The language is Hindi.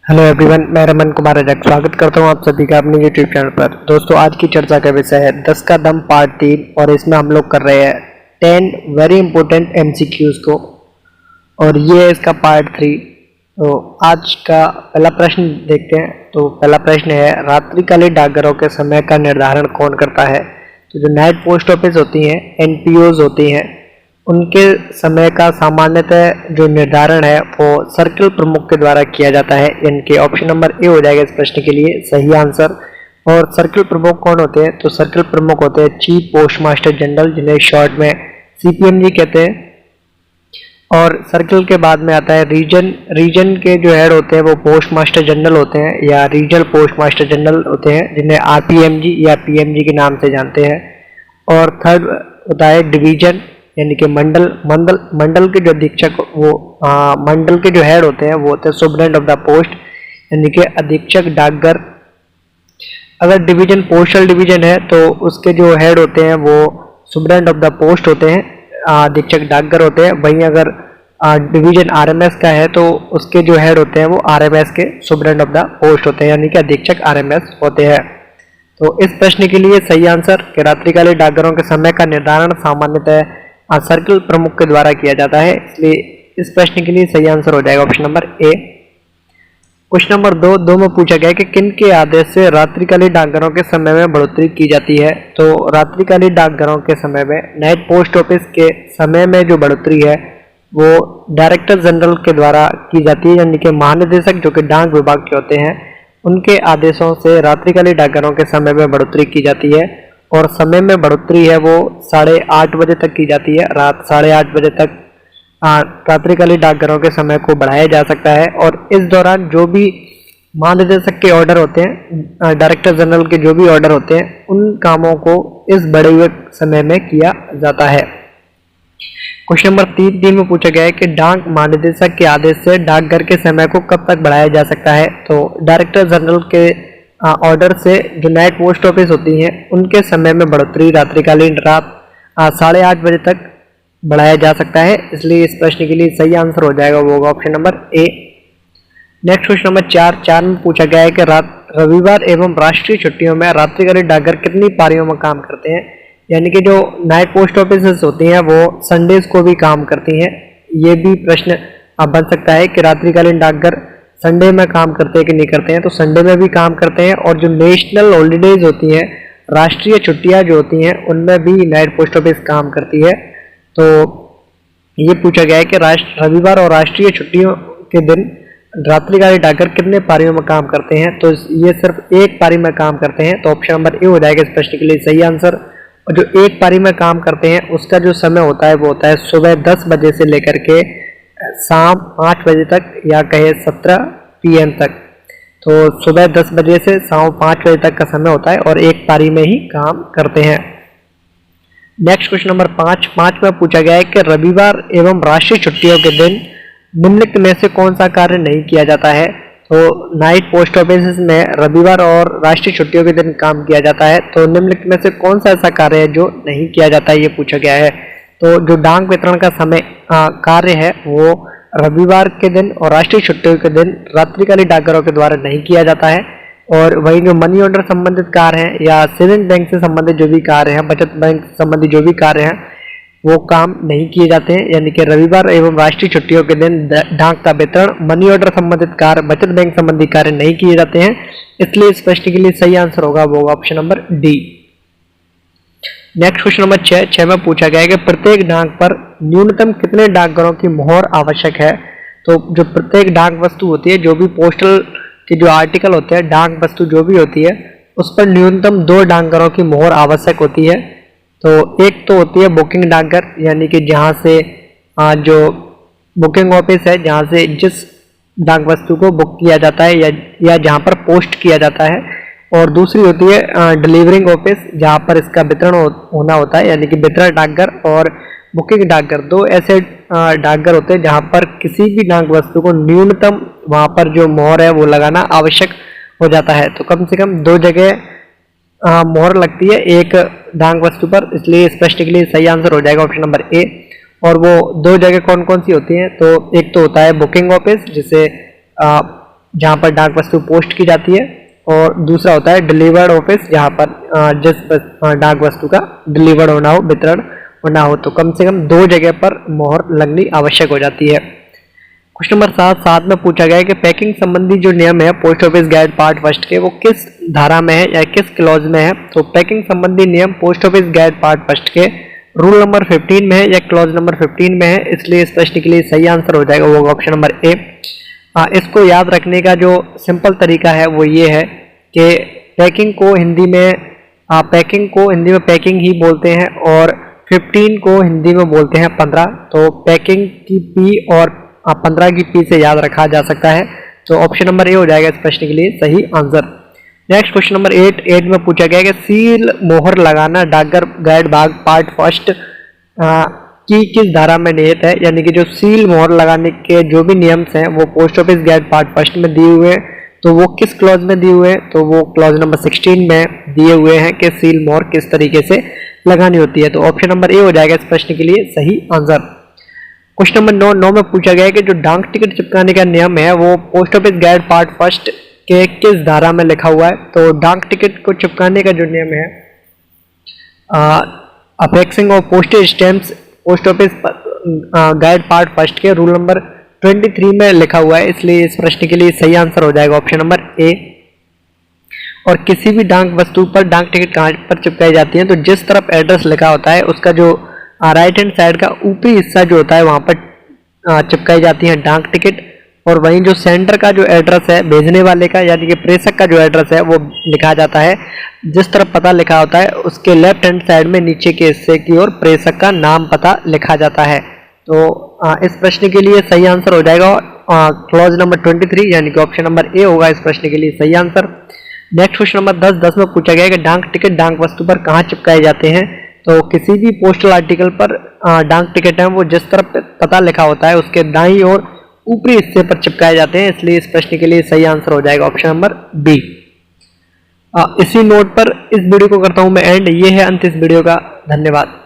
हेलो एवरीवन, मैं रमन कुमार रजक स्वागत करता हूं आप सभी का अपने यूट्यूब चैनल पर। दोस्तों, आज की चर्चा का विषय है 10 का दम पार्ट 3 और इसमें हम लोग कर रहे हैं 10 वेरी इंपॉर्टेंट एमसीक्यूज को और ये है इसका पार्ट 3। तो आज का पहला प्रश्न देखते हैं। तो पहला प्रश्न है, रात्रिकालीन डाकघरों के समय का निर्धारण कौन करता है? तो जो नाइट पोस्ट ऑफिस होती हैं, एनपीओज होती हैं, उनके समय का सामान्यतः जो निर्धारण है वो सर्किल प्रमुख के द्वारा किया जाता है। इनके ऑप्शन नंबर ए हो जाएगा इस प्रश्न के लिए सही आंसर। और सर्किल प्रमुख कौन होते हैं? तो सर्किल प्रमुख होते हैं चीफ पोस्ट मास्टर जनरल, जिन्हें शॉर्ट में सीपीएमजी कहते हैं। और सर्किल के बाद में आता है रीजन। रीजन के जो हेड होते हैं वो पोस्ट मास्टर जनरल होते हैं या रीजनल पोस्ट मास्टर जनरल होते हैं, जिन्हें आरपीएमजी या पीएमजी के नाम से जानते हैं। और थर्ड होता है डिवीजन, यानी कि मंडल के जो अधीक्षक मंडल के जो हेड होते हैं वो होते हैं सुपरिटेंडेंट ऑफ द पोस्ट, यानी कि अधीक्षक डाकघर। अगर डिवीजन पोस्टल डिवीजन है तो उसके जो हेड होते हैं वो सुपरिटेंडेंट ऑफ द पोस्ट होते हैं, अधीक्षक डाकघर होते हैं। वहीं अगर डिवीजन आरएमएस का है तो उसके जो हेड होते हैं वो आरएमएस के सुपरिटेंडेंट ऑफ द पोस्ट होते हैं, यानी कि अधीक्षक आरएमएस होते हैं। तो इस प्रश्न के लिए सही आंसर कि रात्रिकालीन डाकघरों के समय का निर्धारण सामान्यतः सर्किल प्रमुख के द्वारा किया जाता है, इसलिए इस प्रश्न के लिए सही आंसर हो जाएगा option number A. Question number दो में पूछा गया कि किन के आदेश से रात्रिकालीन डाकघरों के समय में बढ़ोतरी की जाती है? तो रात्रिकालीन डाकघरों के समय में नाइट पोस्ट ऑफिस के समय में जो बढ़ोतरी है वो डायरेक्टर जनरल के द्वारा की जाती है, यानी कि महानिदेशक जो कि डाक विभाग के होते हैं, उनके आदेशों से रात्रिकालीन डाकघरों के समय में बढ़ोतरी की जाती है। और समय में बढ़ोतरी है वो 8:30 बजे तक की जाती है। रात 8:30 बजे तक रात्रिकालीन डाकघरों के समय को बढ़ाया जा सकता है। और इस दौरान जो भी महानिदेशक के ऑर्डर होते हैं, डायरेक्टर जनरल के जो भी ऑर्डर होते हैं, उन कामों को इस बढ़े हुए समय में किया जाता है। क्वेश्चन नंबर 3 में पूछा गया है कि डाक महानिदेशक के आदेश से डाकघर के समय को कब तक बढ़ाया जा सकता है? तो डायरेक्टर जनरल के ऑर्डर से जो नाइट पोस्ट ऑफिस होती हैं उनके समय में बढ़ोतरी रात्रिकालीन रात 8:30 बजे तक बढ़ाया जा सकता है, इसलिए इस प्रश्न के लिए सही आंसर हो जाएगा वो होगा option number A. Next question number 4 में पूछा गया है कि रविवार एवं राष्ट्रीय छुट्टियों में रात्रिकालीन डाकघर कितनी पारियों में काम करते हैं? यानी कि जो नाइट पोस्ट ऑफिस होती हैं वो संडेज को भी काम करती हैं। ये भी प्रश्न बन सकता है कि रात्रिकालीन डाकघर संडे में काम करते हैं कि नहीं करते हैं? तो संडे में भी काम करते हैं। और जो नेशनल हॉलीडेज होती हैं, राष्ट्रीय छुट्टियां जो होती हैं, उनमें भी नाइट पोस्ट ऑफिस काम करती है। तो ये पूछा गया है कि रविवार और राष्ट्रीय छुट्टियों के दिन रात्रिकालीन डाकघर कितने पारियों में काम करते हैं? तो ये सिर्फ एक पारी में काम करते हैं, तो ऑप्शन नंबर ए हो जाएगा इस प्रश्न के लिए सही आंसर। और जो एक पारी में काम करते हैं उसका जो समय होता है वो होता है सुबह 10 बजे से लेकर के शाम 5 बजे तक, या कहे 17 PM तक। तो सुबह 10 बजे से शाम 5 बजे तक का समय होता है और एक पारी में ही काम करते हैं। नेक्स्ट क्वेश्चन नंबर 5 में पूछा गया है कि रविवार एवं राष्ट्रीय छुट्टियों के दिन निम्नलिखित में से कौन सा कार्य नहीं किया जाता है? तो नाइट पोस्ट ऑफिस में रविवार और राष्ट्रीय छुट्टियों के दिन काम किया जाता है, तो निम्नलिखित में से कौन सा ऐसा कार्य है जो नहीं किया जाता है, ये पूछा गया है। तो जो डाक वितरण का समय कार्य है वो रविवार के दिन और राष्ट्रीय छुट्टियों के दिन रात्रिकालीन डाकघरों के द्वारा नहीं किया जाता है। और वहीं जो मनी ऑर्डर संबंधित कार्य हैं या सेविंग बैंक से संबंधित जो भी कार्य हैं, बचत बैंक से संबंधित जो भी कार्य हैं, वो काम नहीं किए जाते हैं। यानी कि रविवार एवं राष्ट्रीय छुट्टियों के दिन डाक का वितरण, मनी ऑर्डर संबंधित कार्य, बचत बैंक संबंधी कार्य नहीं किए जाते हैं, इसलिए इस प्रश्न के लिए सही आंसर होगा वो option number D. Next question number 6 में पूछा गया है कि प्रत्येक डाक पर न्यूनतम कितने डाकघरों की मोहर आवश्यक है? तो जो प्रत्येक डाक वस्तु होती है, जो भी पोस्टल के जो आर्टिकल होते हैं, डाक वस्तु जो भी होती है, उस पर न्यूनतम 2 डाकघरों की मोहर आवश्यक होती है। तो एक तो होती है बुकिंग डाकघर, यानी कि जहाँ से जो बुकिंग ऑफिस है, जहाँ से जिस डाक वस्तु को बुक किया जाता है या जहाँ पर पोस्ट किया जाता है। और दूसरी होती है डिलीवरिंग ऑफिस, जहाँ पर इसका वितरण होना होता है, यानी कि वितरण डाकघर और बुकिंग डाकघर। 2 ऐसे डाकघर होते हैं जहाँ पर किसी भी डाक वस्तु को न्यूनतम वहाँ पर जो मोहर है वो लगाना आवश्यक हो जाता है। तो कम से कम 2 जगह मोहर लगती है एक डाक वस्तु पर, इसलिए इस प्रश्न के लिए सही आंसर हो जाएगा ऑप्शन नंबर ए। और वो 2 जगह कौन कौन सी होती हैं? तो एक तो होता है बुकिंग ऑफिस, जिसे जहाँ पर डाक वस्तु पोस्ट की जाती है, और दूसरा होता है डिलीवर्ड ऑफिस, जहाँ पर जिस डाक वस्तु का डिलीवर्ड होना हो, वितरण होना हो, तो कम से कम 2 जगह पर मोहर लगनी आवश्यक हो जाती है। क्वेश्चन नंबर 7 में पूछा गया है कि पैकिंग संबंधी जो नियम है post office guide part first के, वो किस धारा में है या किस क्लॉज में है। तो पैकिंग संबंधी नियम post office guide part first के रूल नंबर 15 में है या क्लॉज नंबर 15 में है, इसलिए इस प्रश्न के लिए सही आंसर हो जाएगा वो ऑप्शन नंबर ए। इसको याद रखने का जो सिंपल तरीका है वो ये है कि पैकिंग को हिंदी में पैकिंग ही बोलते हैं, और 15 को हिंदी में बोलते हैं 15। तो पैकिंग की पी और 15 की पी से याद रखा जा सकता है, तो ऑप्शन नंबर ए हो जाएगा इस प्रश्न के लिए सही आंसर। नेक्स्ट क्वेश्चन नंबर 8 में पूछा गया है कि सील मोहर लगाना डाकघर गाइड भाग पार्ट फर्स्ट की किस धारा में निहित है, यानी कि जो सील मोहर लगाने के जो भी नियम्स हैं वो post office guide part first में दिए हुए हैं, तो वो किस क्लॉज में दिए हुए हैं। तो वो क्लॉज नंबर 16 में दिए हुए हैं कि सील मोहर किस तरीके से लगानी होती है, तो ऑप्शन नंबर ए हो जाएगा इस प्रश्न के लिए सही आंसर। क्वेश्चन नंबर 9 में पूछा गया है कि जो डाक टिकट चिपकाने का नियम है वो post office guide part first के किस धारा में लिखा हुआ है। तो डाक टिकट को चिपकाने का जो नियम है affixing of postage stamps post office guide part first के रूल नंबर 23 में लिखा हुआ है, इसलिए इस प्रश्न के लिए सही आंसर हो जाएगा ऑप्शन नंबर ए। और किसी भी डाक वस्तु पर डाक टिकट कहाँ पर चिपकाई जाती है, तो जिस तरफ एड्रेस लिखा होता है उसका जो राइट हैंड साइड का ऊपरी हिस्सा जो होता है वहां पर चिपकाई जाती है डाक टिकट, और वहीं जो सेंटर का जो एड्रेस है भेजने वाले का यानी कि प्रेषक का जो एड्रेस है वो लिखा जाता है। जिस तरफ पता लिखा होता है उसके लेफ्ट हैंड साइड में नीचे के हिस्से की ओर प्रेषक का नाम पता लिखा जाता है। तो इस प्रश्न के लिए सही आंसर हो जाएगा क्लॉज नंबर 23 यानी कि ऑप्शन नंबर ए होगा इस प्रश्न के लिए सही आंसर। नेक्स्ट क्वेश्चन नंबर 10 में पूछा गया है कि डाक टिकट डाक वस्तु पर कहाँ चिपकाए जाते हैं। तो किसी भी पोस्टल आर्टिकल पर डाक टिकट है वो जिस तरफ पता लिखा होता है उसके दाईं ओर ऊपरी हिस्से पर चिपकाए जाते हैं, इसलिए इस प्रश्न के लिए सही आंसर हो जाएगा ऑप्शन नंबर बी। इसी नोट पर इस वीडियो को करता हूं मैं एंड। ये है अंत इस वीडियो का। धन्यवाद।